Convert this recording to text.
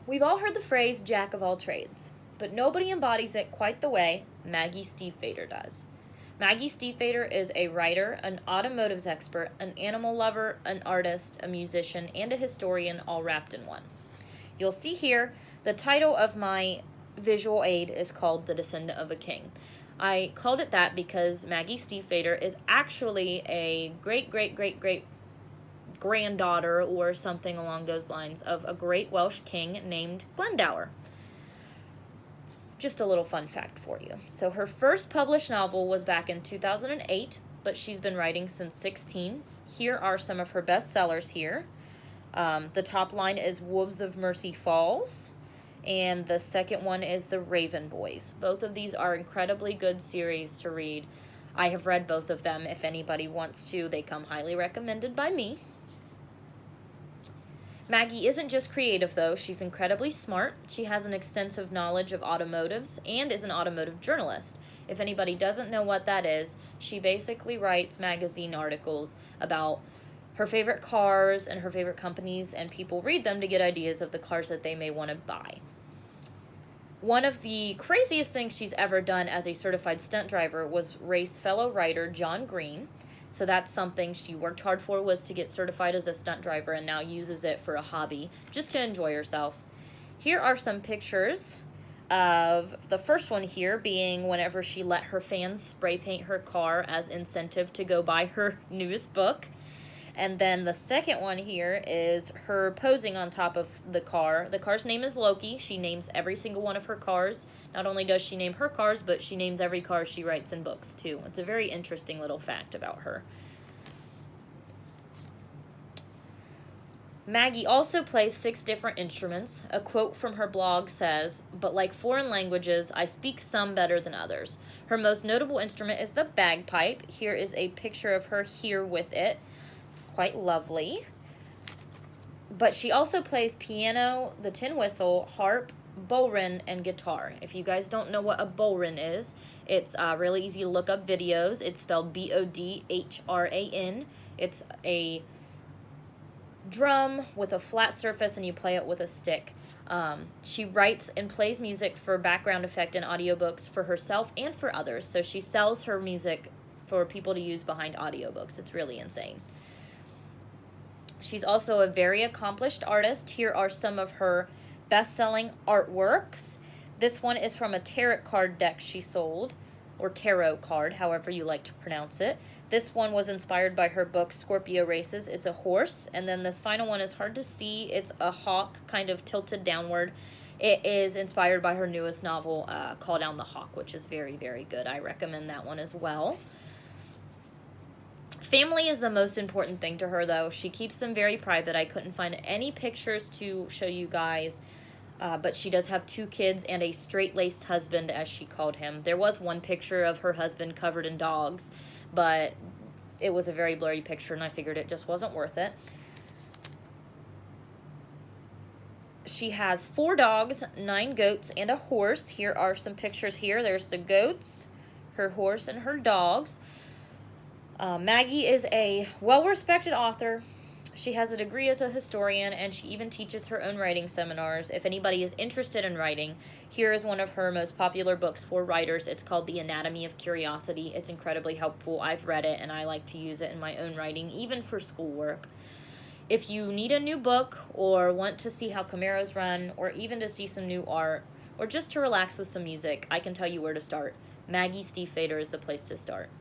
We've all heard the phrase jack of all trades, but nobody embodies it quite the way Maggie Stiefvater does. Maggie Stiefvater is a writer, an automotives expert, an animal lover, an artist, a musician, and a historian all wrapped in one. You'll see here the title of my visual aid is called The Descendant of a King. I called it that because Maggie Stiefvater is actually a great granddaughter or something along those lines of a great Welsh king named Glendower. Just a little fun fact for you. So her first published novel was back in 2008, but she's been writing since 16. Here are some of her bestsellers here. The top line is Wolves of Mercy Falls, and the second one is The Raven Boys. Both of these are incredibly good series to read. I have read both of them. If anybody wants to, they come highly recommended by me. Maggie isn't just creative, though. She's incredibly smart. She has an extensive knowledge of automotives and is an automotive journalist. If anybody doesn't know what that is, she basically writes magazine articles about her favorite cars and her favorite companies, and people read them to get ideas of the cars that they may want to buy. One of the craziest things she's ever done as a certified stunt driver was race fellow writer John Green. So that's something she worked hard for, was to get certified as a stunt driver, and now uses it for a hobby, just to enjoy herself. Here are some pictures of the first one here being whenever she let her fans spray paint her car as incentive to go buy her newest book. And then the second one here is her posing on top of the car. The car's name is Loki. She names every single one of her cars. Not only does she name her cars, but she names every car she writes in books, too. It's a very interesting little fact about her. Maggie also plays 6 different instruments. A quote from her blog says, "But like foreign languages, I speak some better than others." Her most notable instrument is the bagpipe. Here is a picture of her here with it. It's quite lovely. But she also plays piano, the tin whistle, harp, bodhran, and guitar. If you guys don't know what a bodhran is, it's really easy to look up videos. It's spelled Bodhran. It's a drum with a flat surface, and you play it with a stick. She writes and plays music for background effect and audiobooks for herself and for others. So she sells her music for people to use behind audiobooks. It's really insane. She's also a very accomplished artist. Here are some of her best-selling artworks. This one is from a tarot card deck she sold, or tarot card, however you like to pronounce it. This one was inspired by her book, Scorpio Races. It's a horse. And then this final one is hard to see. It's a hawk kind of tilted downward. It is inspired by her newest novel, Call Down the Hawk, which is very good. I recommend that one as well. Family is the most important thing to her, though. She keeps them very private. I couldn't find any pictures to show you guys, but she does have 2 kids and a straight-laced husband, as she called him. There was one picture of her husband covered in dogs, but it was a very blurry picture, and I figured it just wasn't worth it. She has 4 dogs, 9 goats, and a horse. Here are some pictures here. There's the goats, her horse, and her dogs. Maggie is a well-respected author. She has a degree as a historian, and she even teaches her own writing seminars. If anybody is interested in writing, here is one of her most popular books for writers. It's called The Anatomy of Curiosity. It's incredibly helpful. I've read it, and I like to use it in my own writing, even for schoolwork. If you need a new book, or want to see how Camaros run, or even to see some new art, or just to relax with some music, I can tell you where to start. Maggie Stiefvater is the place to start.